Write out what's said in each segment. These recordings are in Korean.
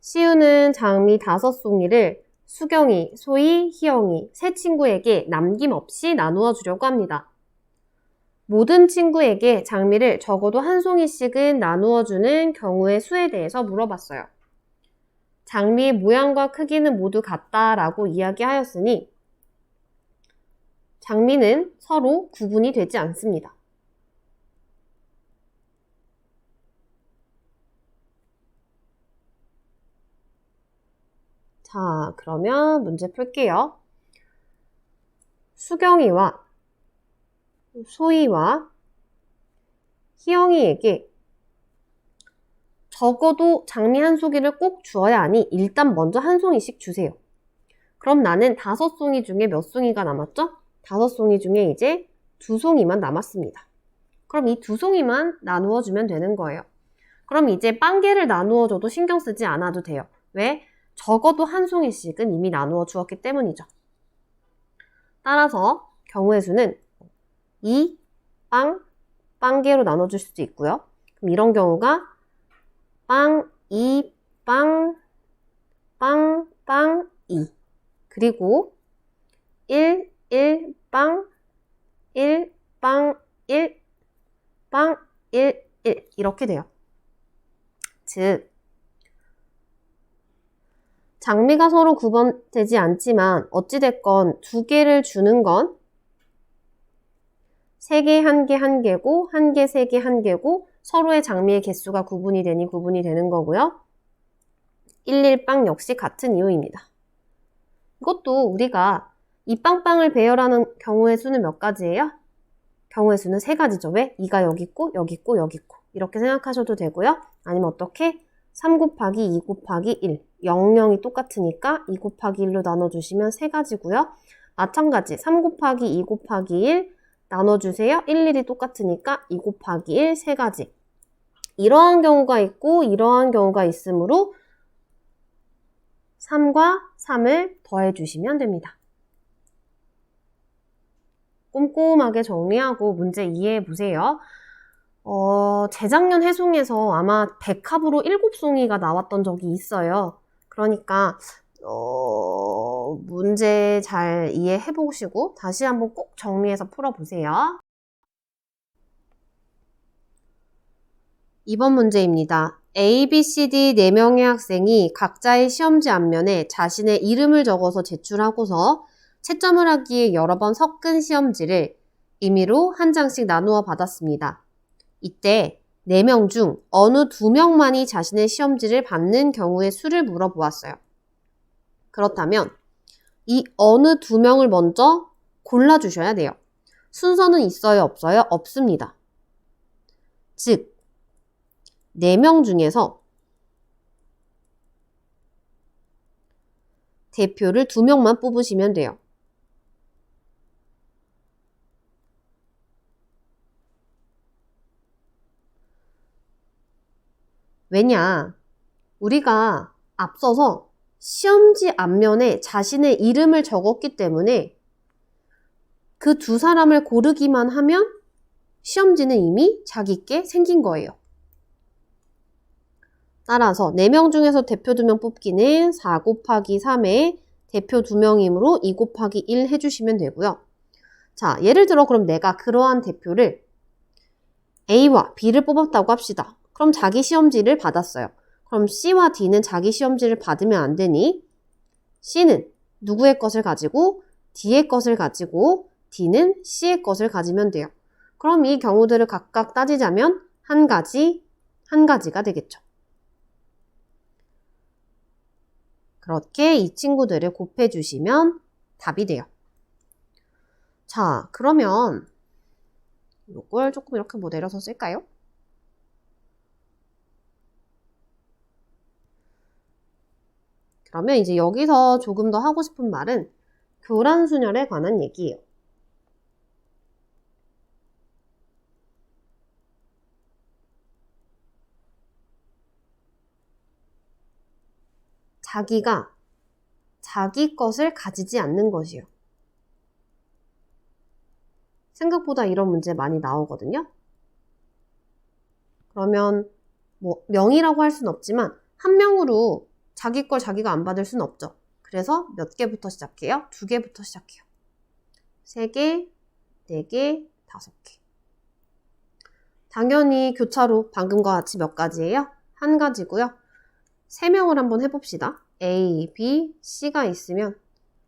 시우는 장미 5송이를 수경이, 소희, 희영이 세 친구에게 남김없이 나누어 주려고 합니다. 모든 친구에게 장미를 적어도 한 송이씩은 나누어 주는 경우의 수에 대해서 물어봤어요. 장미의 모양과 크기는 모두 같다라고 이야기하였으니 장미는 서로 구분이 되지 않습니다. 자, 그러면 문제 풀게요. 수경이와 소희와 희영이에게 적어도 장미 한 송이를 꼭 주어야 하니 일단 먼저 한 송이씩 주세요. 그럼 나는 5송이 중에 몇 송이가 남았죠? 5송이 중에 이제 2송이만 남았습니다. 그럼 이 2송이만 나누어 주면 되는 거예요. 그럼 이제 빵개를 나누어 줘도 신경 쓰지 않아도 돼요. 왜? 적어도 한 송이씩은 이미 나누어 주었기 때문이죠. 따라서 경우의 수는 2, 빵개로 나눠줄 수도 있고요. 그럼 이런 경우가 빵, 2, 빵, 2. 그리고 1, 빵, 1, 빵, 1, 빵, 1, 1. 이렇게 돼요. 즉, 장미가 서로 구분되지 않지만 어찌됐건 2개를 주는 건 3개, 1개, 1개고 1개, 3개, 1개고 서로의 장미의 개수가 구분이 되니 구분이 되는 거고요. 11빵 역시 같은 이유입니다. 이것도 우리가 이 빵빵을 배열하는 경우의 수는 몇 가지예요? 경우의 수는 3가지죠. 왜? 2가 여기 있고 여기 있고 여기 있고 이렇게 생각하셔도 되고요. 아니면 어떻게? 3 곱하기 2 곱하기 1 00이 똑같으니까 2 곱하기 1로 나눠주시면 3가지고요. 마찬가지 3 곱하기 2 곱하기 1 나눠주세요. 1, 1이 똑같으니까 2 곱하기 1 3가지. 이러한 경우가 있고 이러한 경우가 있으므로 3과 3을 더해주시면 됩니다. 꼼꼼하게 정리하고 문제 이해해보세요. 재작년 해송에서 아마 100합으로 7송이가 나왔던 적이 있어요. 그러니까 문제 잘 이해해보시고 다시 한번 꼭 정리해서 풀어보세요. 이번 문제입니다. A, B, C, D 4명의 학생이 각자의 시험지 앞면에 자신의 이름을 적어서 제출하고서 채점을 하기 위해 여러 번 섞은 시험지를 임의로 한 장씩 나누어 받았습니다. 이때 4명 중 어느 2명만이 자신의 시험지를 받는 경우의 수를 물어보았어요. 그렇다면 이 어느 2명을 먼저 골라주셔야 돼요. 순서는 있어요? 없어요? 없습니다. 즉 4명 중에서 대표를 2명만 뽑으시면 돼요. 왜냐? 우리가 앞서서 시험지 앞면에 자신의 이름을 적었기 때문에 그 2 사람을 고르기만 하면 시험지는 이미 자기께 생긴 거예요. 따라서 4명 중에서 대표 2명 뽑기는 4 곱하기 3에 대표 2명이므로 2 곱하기 1 해주시면 되고요. 자, 예를 들어 그럼 내가 그러한 대표를 A와 B를 뽑았다고 합시다. 그럼 자기 시험지를 받았어요. 그럼 C와 D는 자기 시험지를 받으면 안 되니 C는 누구의 것을 가지고 D의 것을 가지고 D는 C의 것을 가지면 돼요. 그럼 이 경우들을 각각 따지자면 한 가지가 되겠죠. 그렇게 이 친구들을 곱해주시면 답이 돼요. 자, 그러면 이걸 조금 이렇게 내려서 쓸까요? 그러면 이제 여기서 조금 더 하고 싶은 말은 교란순열에 관한 얘기예요. 자기가 자기 것을 가지지 않는 것이요. 생각보다 이런 문제 많이 나오거든요. 그러면 뭐 명이라고 할 수는 없지만 한 명으로 자기 걸 자기가 안 받을 수는 없죠. 그래서 몇 개부터 시작해요? 2개부터 시작해요. 3개, 4개, 5개. 당연히 교차로 방금과 같이 몇 가지예요? 한 가지고요. 3명을 한번 해봅시다. A, B, C가 있으면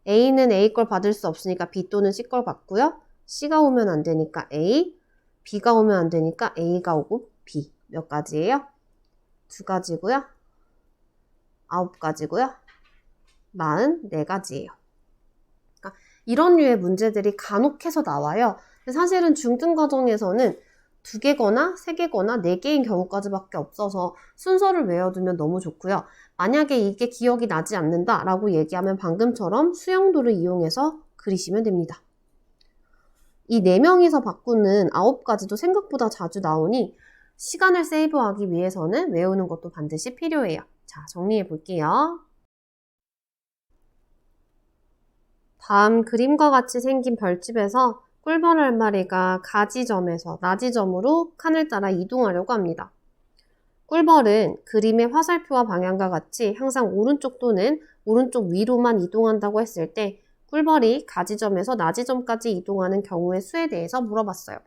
A는 A 걸 받을 수 없으니까 B 또는 C 걸 받고요. C가 오면 안 되니까 A, B가 오면 안 되니까 A가 오고 B. 몇 가지예요? 2가지고요. 9가지고요. 44가지예요. 그러니까 이런 류의 문제들이 간혹해서 나와요. 근데 사실은 중등 과정에서는 2개거나 3개거나 4개인 경우까지밖에 없어서 순서를 외워두면 너무 좋고요. 만약에 이게 기억이 나지 않는다 라고 얘기하면 방금처럼 수영도를 이용해서 그리시면 됩니다. 이 4명이서 바꾸는 9가지도 생각보다 자주 나오니 시간을 세이브하기 위해서는 외우는 것도 반드시 필요해요. 자, 정리해 볼게요. 다음 그림과 같이 생긴 별집에서 꿀벌 한 마리가 가지점에서 나지점으로 칸을 따라 이동하려고 합니다. 꿀벌은 그림의 화살표와 방향과 같이 항상 오른쪽 또는 오른쪽 위로만 이동한다고 했을 때 꿀벌이 가지점에서 나지점까지 이동하는 경우의 수에 대해서 물어봤어요.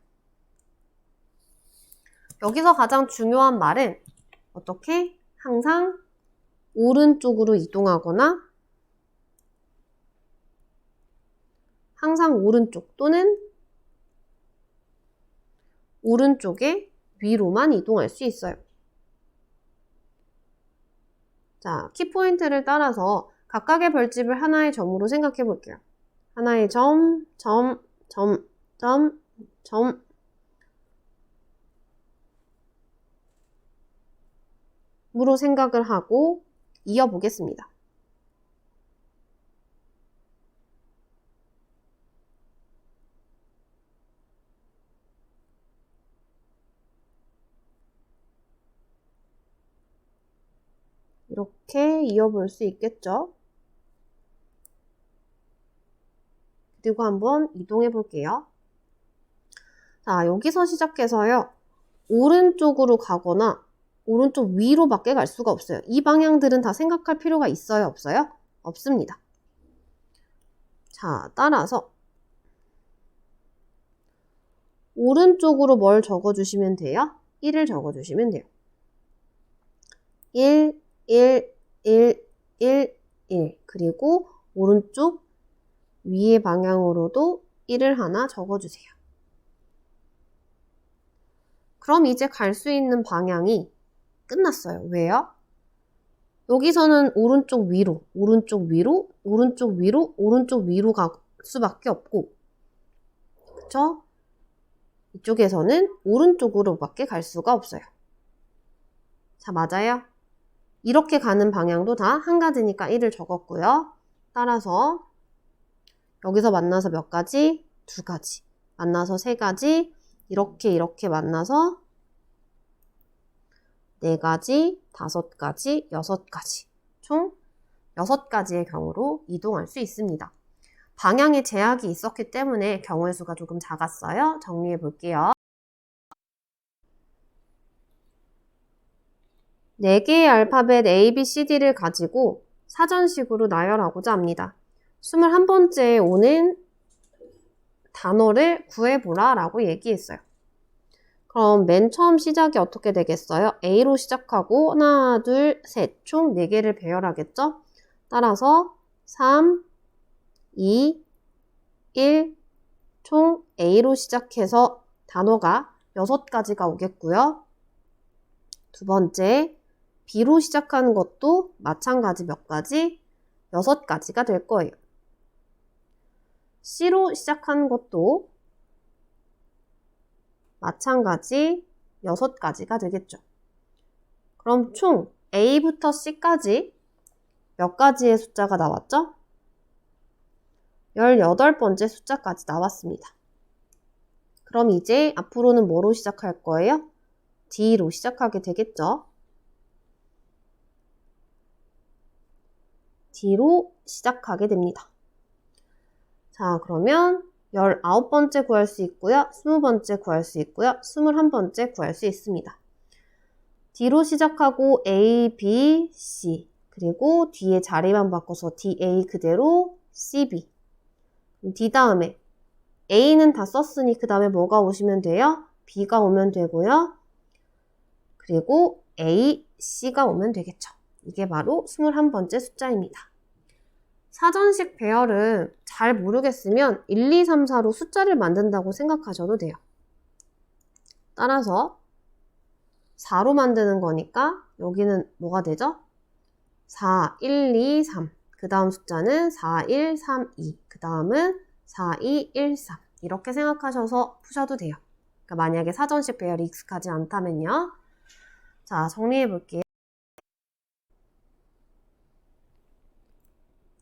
여기서 가장 중요한 말은 어떻게? 항상 오른쪽으로 이동하거나 항상 오른쪽 또는 오른쪽에 위로만 이동할 수 있어요. 자, 키포인트를 따라서 각각의 별집을 하나의 점으로 생각해 볼게요. 하나의 점, 점, 점, 점, 점. 으로 생각을 하고 이어보겠습니다. 이렇게 이어볼 수 있겠죠? 그리고 한번 이동해 볼게요. 자, 여기서 시작해서요. 오른쪽으로 가거나 오른쪽 위로밖에 갈 수가 없어요. 이 방향들은 다 생각할 필요가 있어요? 없어요? 없습니다. 자, 따라서 오른쪽으로 뭘 적어주시면 돼요? 1을 적어주시면 돼요. 1, 1, 1, 1, 1. 그리고 오른쪽 위의 방향으로도 1을 하나 적어주세요. 그럼 이제 갈 수 있는 방향이 끝났어요. 왜요? 여기서는 오른쪽 위로, 오른쪽 위로, 오른쪽 위로, 오른쪽 위로 갈 수밖에 없고, 그쵸? 이쪽에서는 오른쪽으로밖에 갈 수가 없어요. 자, 맞아요? 이렇게 가는 방향도 다 한 가지니까 1을 적었고요. 따라서 여기서 만나서 몇 가지? 2가지. 만나서 3가지. 이렇게 만나서 4가지, 5가지, 6가지. 총 6가지의 경우로 이동할 수 있습니다. 방향에 제약이 있었기 때문에 경우의 수가 조금 작았어요. 정리해 볼게요. 4개의 알파벳 A, B, C, D를 가지고 사전식으로 나열하고자 합니다. 21번째에 오는 단어를 구해보라 라고 얘기했어요. 그럼 맨 처음 시작이 어떻게 되겠어요? A로 시작하고 하나, 둘, 셋, 총 4개를 배열하겠죠? 따라서 3, 2, 1, 총 A로 시작해서 단어가 6가지가 오겠고요. 두 번째, B로 시작하는 것도 마찬가지 몇 가지? 6가지가 될 거예요. C로 시작하는 것도 마찬가지 6가지가 되겠죠. 그럼 총 A부터 C까지 몇 가지의 숫자가 나왔죠? 18번째 숫자까지 나왔습니다. 그럼 이제 앞으로는 뭐로 시작할 거예요? D로 시작하게 되겠죠? D로 시작하게 됩니다. 자, 그러면 19번째 구할 수 있고요. 20번째 구할 수 있고요. 21번째 구할 수 있습니다. D로 시작하고 A, B, C, 그리고 뒤에 자리만 바꿔서 DA 그대로 CB. D 다음에 A는 다 썼으니 그 다음에 뭐가 오시면 돼요? B가 오면 되고요. 그리고 A, C가 오면 되겠죠. 이게 바로 21번째 숫자입니다. 사전식 배열은 잘 모르겠으면 1, 2, 3, 4로 숫자를 만든다고 생각하셔도 돼요. 따라서 4로 만드는 거니까 여기는 뭐가 되죠? 4, 1, 2, 3. 그 다음 숫자는 4, 1, 3, 2. 그 다음은 4, 2, 1, 3. 이렇게 생각하셔서 푸셔도 돼요. 그러니까 만약에 사전식 배열이 익숙하지 않다면요. 자, 정리해 볼게요.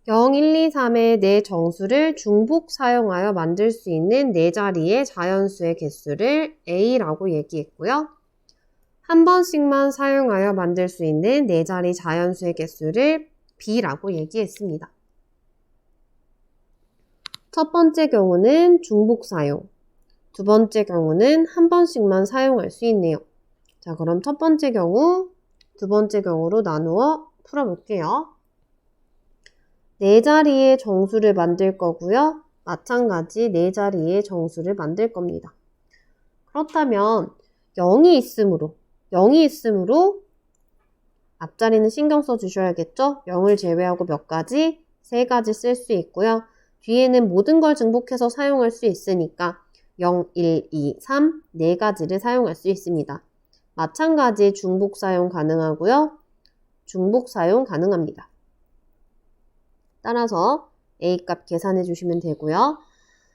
0, 1, 2, 3의 네 정수를 중복 사용하여 만들 수 있는 네 자리의 자연수의 개수를 A라고 얘기했고요. 한 번씩만 사용하여 만들 수 있는 네 자리 자연수의 개수를 B라고 얘기했습니다. 첫 번째 경우는 중복 사용, 두 번째 경우는 한 번씩만 사용할 수 있네요. 자, 그럼 첫 번째 경우, 두 번째 경우로 나누어 풀어볼게요. 네 자리의 정수를 만들 거고요. 마찬가지 네 자리의 정수를 만들 겁니다. 그렇다면 0이 있으므로 앞자리는 신경 써 주셔야겠죠? 0을 제외하고 몇 가지? 3가지 쓸 수 있고요. 뒤에는 모든 걸 증복해서 사용할 수 있으니까 0, 1, 2, 3, 4가지를 사용할 수 있습니다. 마찬가지 중복 사용 가능하고요. 중복 사용 가능합니다. 따라서 A값 계산해 주시면 되고요.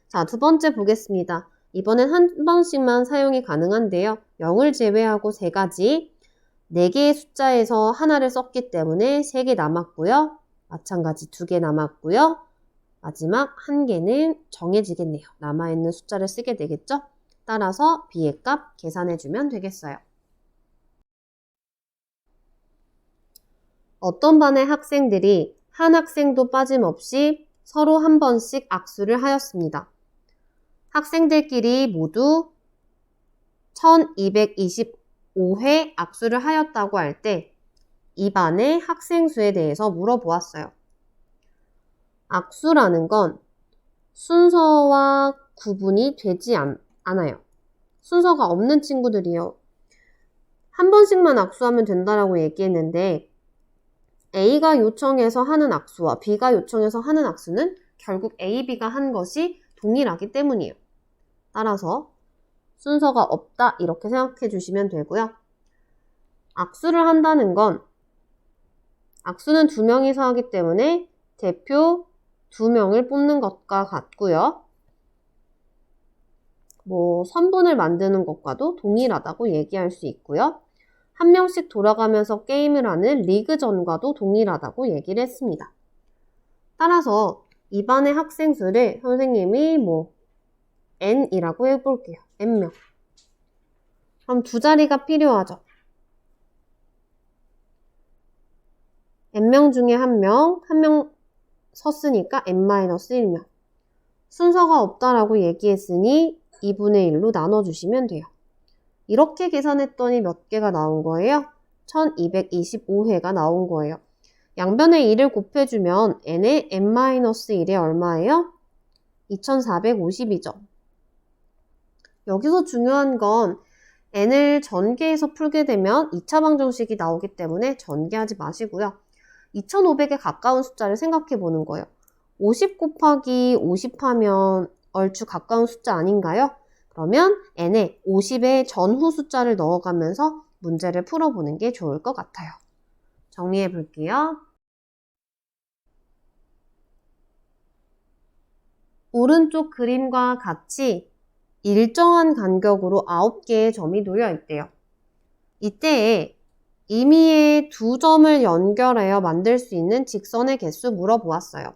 자, 두 번째 보겠습니다. 이번엔 한 번씩만 사용이 가능한데요. 0을 제외하고 3가지, 4개의 숫자에서 하나를 썼기 때문에 3개 남았고요. 마찬가지 2개 남았고요. 마지막 1개는 정해지겠네요. 남아있는 숫자를 쓰게 되겠죠? 따라서 B의 값 계산해 주면 되겠어요. 어떤 반의 학생들이 한 학생도 빠짐없이 서로 한 번씩 악수를 하였습니다. 학생들끼리 모두 1225회 악수를 하였다고 할 때 이 반의 학생 수에 대해서 물어보았어요. 악수라는 건 순서와 구분이 되지 않아요. 순서가 없는 친구들이요. 한 번씩만 악수하면 된다라고 얘기했는데 A가 요청해서 하는 악수와 B가 요청해서 하는 악수는 결국 A, B가 한 것이 동일하기 때문이에요. 따라서 순서가 없다 이렇게 생각해 주시면 되고요. 악수를 한다는 건 악수는 2명이서 하기 때문에 대표 2명을 뽑는 것과 같고요. 선분을 만드는 것과도 동일하다고 얘기할 수 있고요. 한 명씩 돌아가면서 게임을 하는 리그전과도 동일하다고 얘기를 했습니다. 따라서 이 반의 학생 수를 선생님이 N이라고 해볼게요. N명. 그럼 2자리가 필요하죠. N명 중에 한 명 섰으니까 N-1명. 순서가 없다라고 얘기했으니 2분의 1로 나눠주시면 돼요. 이렇게 계산했더니 몇 개가 나온 거예요? 1225회가 나온 거예요. 양변에 2를 곱해주면 n의 n-1이 얼마예요? 2450이죠. 여기서 중요한 건 n을 전개해서 풀게 되면 2차 방정식이 나오기 때문에 전개하지 마시고요. 2500에 가까운 숫자를 생각해 보는 거예요. 50 곱하기 50 하면 얼추 가까운 숫자 아닌가요? 그러면 n에 50의 전후 숫자를 넣어가면서 문제를 풀어보는 게 좋을 것 같아요. 정리해 볼게요. 오른쪽 그림과 같이 일정한 간격으로 9개의 점이 놓여 있대요. 이때에 임의의 2점을 연결하여 만들 수 있는 직선의 개수 물어보았어요.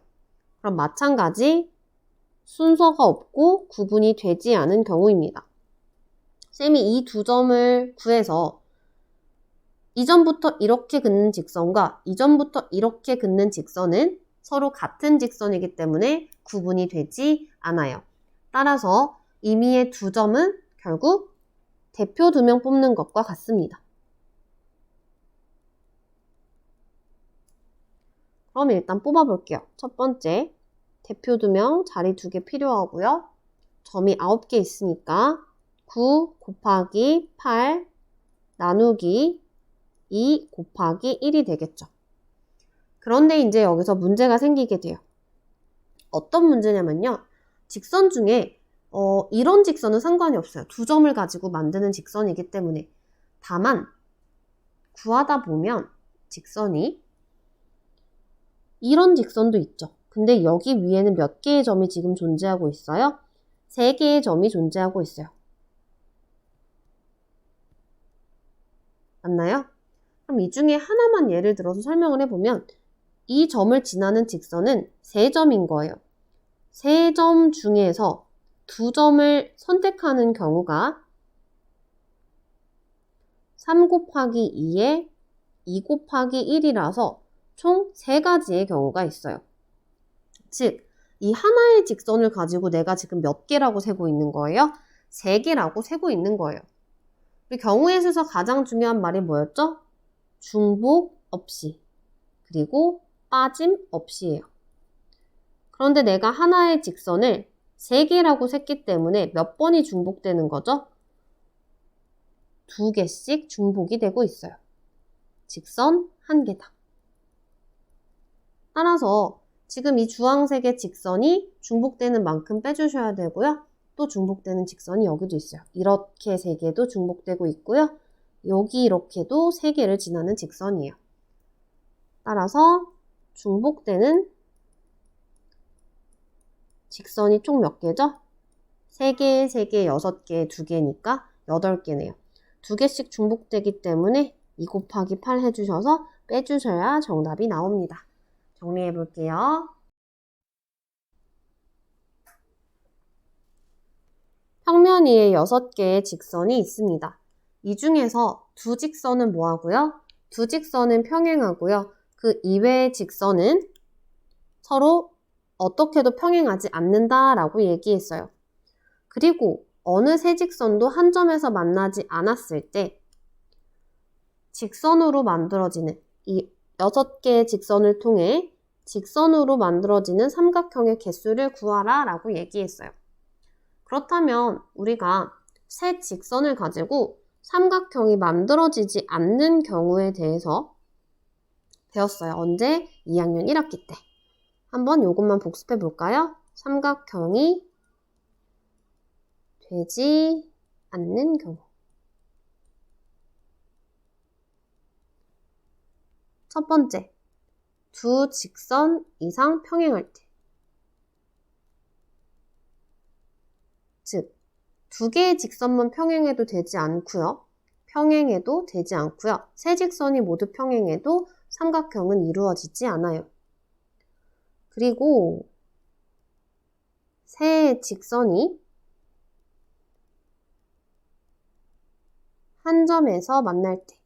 그럼 마찬가지 순서가 없고 구분이 되지 않은 경우입니다. 쌤이 이 2점을 구해서 이전부터 이렇게 긋는 직선과 이전부터 이렇게 긋는 직선은 서로 같은 직선이기 때문에 구분이 되지 않아요. 따라서 임의의 2점은 결국 대표 2명 뽑는 것과 같습니다. 그럼 일단 뽑아볼게요. 첫 번째, 대표 2명, 자리 2개 필요하고요. 점이 9개 있으니까 9 곱하기 8 나누기 2 곱하기 1이 되겠죠. 그런데 이제 여기서 문제가 생기게 돼요. 어떤 문제냐면요. 직선 중에 이런 직선은 상관이 없어요. 2점을 가지고 만드는 직선이기 때문에. 다만 구하다 보면 직선이 이런 직선도 있죠. 근데 여기 위에는 몇 개의 점이 지금 존재하고 있어요? 3개의 점이 존재하고 있어요. 맞나요? 그럼 이 중에 하나만 예를 들어서 설명을 해보면 이 점을 지나는 직선은 3점인 거예요. 3점 중에서 2점을 선택하는 경우가 3 곱하기 2에 2 곱하기 1이라서 총 3가지의 경우가 있어요. 즉, 이 하나의 직선을 가지고 내가 지금 몇 개라고 세고 있는 거예요? 3개라고 세고 있는 거예요. 우리 경우의 수에서 가장 중요한 말이 뭐였죠? 중복 없이, 그리고 빠짐 없이예요. 그런데 내가 하나의 직선을 3개라고 셌기 때문에 몇 번이 중복되는 거죠? 2개씩 중복이 되고 있어요. 직선 1개당. 따라서 지금 이 주황색의 직선이 중복되는 만큼 빼주셔야 되고요. 또 중복되는 직선이 여기도 있어요. 이렇게 3개도 중복되고 있고요. 여기 이렇게도 3개를 지나는 직선이에요. 따라서 중복되는 직선이 총 몇 개죠? 3개, 3개, 6개, 2개니까 8개네요. 2개씩 중복되기 때문에 2 곱하기 8 해주셔서 빼주셔야 정답이 나옵니다. 정리해 볼게요. 평면 위에 6개의 직선이 있습니다. 이 중에서 두 직선은 뭐하고요? 두 직선은 평행하고요. 그 이외의 직선은 서로 어떻게도 평행하지 않는다라고 얘기했어요. 그리고 어느 세 직선도 한 점에서 만나지 않았을 때 직선으로 만들어지는 이 6개의 직선을 통해 직선으로 만들어지는 삼각형의 개수를 구하라 라고 얘기했어요. 그렇다면 우리가 세 직선을 가지고 삼각형이 만들어지지 않는 경우에 대해서 배웠어요. 언제? 2학년 1학기 때. 한번 이것만 복습해 볼까요? 삼각형이 되지 않는 경우. 첫 번째, 두 직선 이상 평행할 때. 즉, 2개의 직선만 평행해도 되지 않고요. 평행해도 되지 않고요. 세 직선이 모두 평행해도 삼각형은 이루어지지 않아요. 그리고 세 직선이 한 점에서 만날 때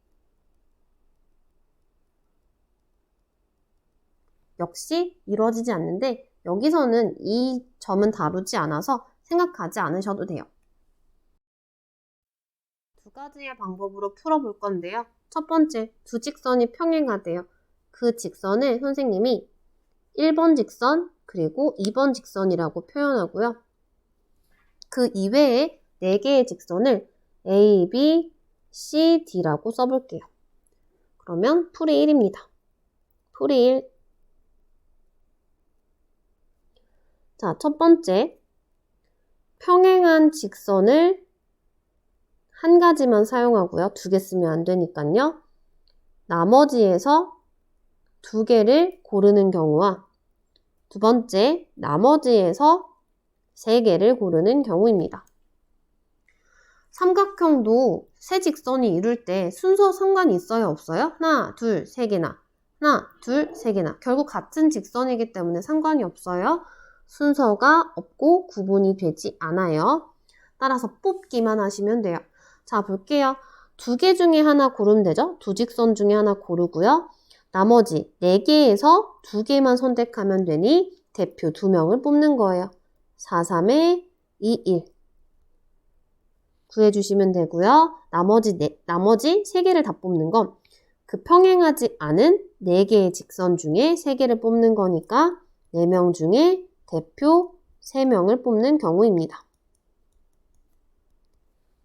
역시 이루어지지 않는데 여기서는 이 점은 다루지 않아서 생각하지 않으셔도 돼요. 두 가지의 방법으로 풀어볼 건데요. 첫 번째, 두 직선이 평행하대요. 그 직선을 선생님이 1번 직선 그리고 2번 직선이라고 표현하고요. 그 이외에 4개의 직선을 A, B, C, D라고 써볼게요. 그러면 풀이 1입니다. 풀이 1. 자, 첫 번째, 평행한 직선을 한 가지만 사용하고요. 2개 쓰면 안 되니까요. 나머지에서 2개를 고르는 경우와 두 번째, 나머지에서 3개를 고르는 경우입니다. 삼각형도 세 직선이 이룰 때 순서 상관이 있어요? 없어요? 하나, 둘, 세 개나. 하나, 둘, 세 개나. 결국 같은 직선이기 때문에 상관이 없어요. 순서가 없고 구분이 되지 않아요. 따라서 뽑기만 하시면 돼요. 자, 볼게요. 2개 중에 하나 고르면 되죠? 두 직선 중에 하나 고르고요. 나머지 4개에서 2개만 선택하면 되니 대표 2명을 뽑는 거예요. 4, 3에 2, 1. 구해주시면 되고요. 나머지 3개를 다 뽑는 건 그 평행하지 않은 4개의 직선 중에 3개를 뽑는 거니까 4명 중에 대표 3명을 뽑는 경우입니다.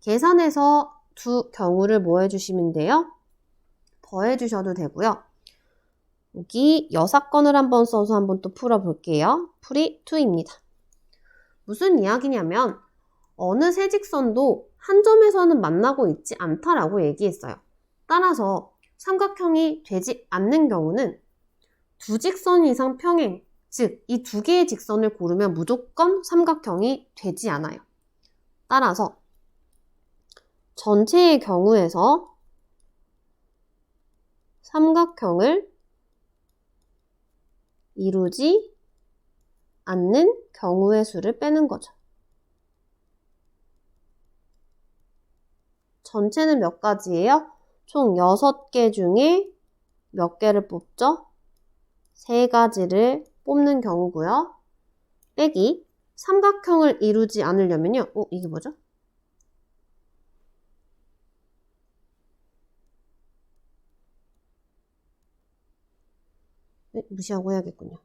계산해서 두 경우를 뭐 해주시면 돼요? 더해 주셔도 되고요. 여기 여사건을 한번 써서 한번 또 풀어볼게요. 풀이 2입니다. 무슨 이야기냐면 어느 세 직선도 한 점에서는 만나고 있지 않다라고 얘기했어요. 따라서 삼각형이 되지 않는 경우는 두 직선 이상 평행, 즉 이 2개의 직선을 고르면 무조건 삼각형이 되지 않아요. 따라서 전체의 경우에서 삼각형을 이루지 않는 경우의 수를 빼는 거죠. 전체는 몇 가지예요? 총 6개 중에 몇 개를 뽑죠? 3가지를 뽑는 경우고요. 빼기 삼각형을 이루지 않으려면요. 이게 뭐죠? 무시하고 해야겠군요.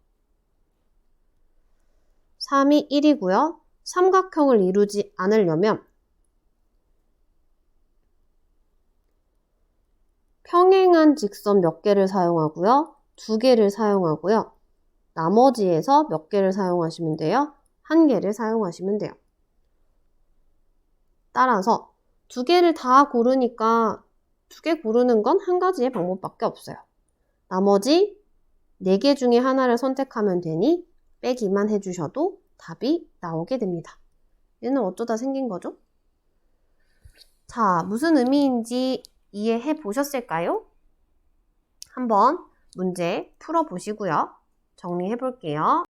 3이 1이고요. 삼각형을 이루지 않으려면 평행한 직선 몇 개를 사용하고요. 2개를 사용하고요. 나머지에서 몇 개를 사용하시면 돼요? 1개를 사용하시면 돼요. 따라서 2개를 다 고르니까 2개 고르는 건 한 가지의 방법밖에 없어요. 나머지 4개 중에 하나를 선택하면 되니 빼기만 해주셔도 답이 나오게 됩니다. 얘는 어쩌다 생긴 거죠? 자, 무슨 의미인지 이해해 보셨을까요? 한번 문제 풀어보시고요. 정리해 볼게요.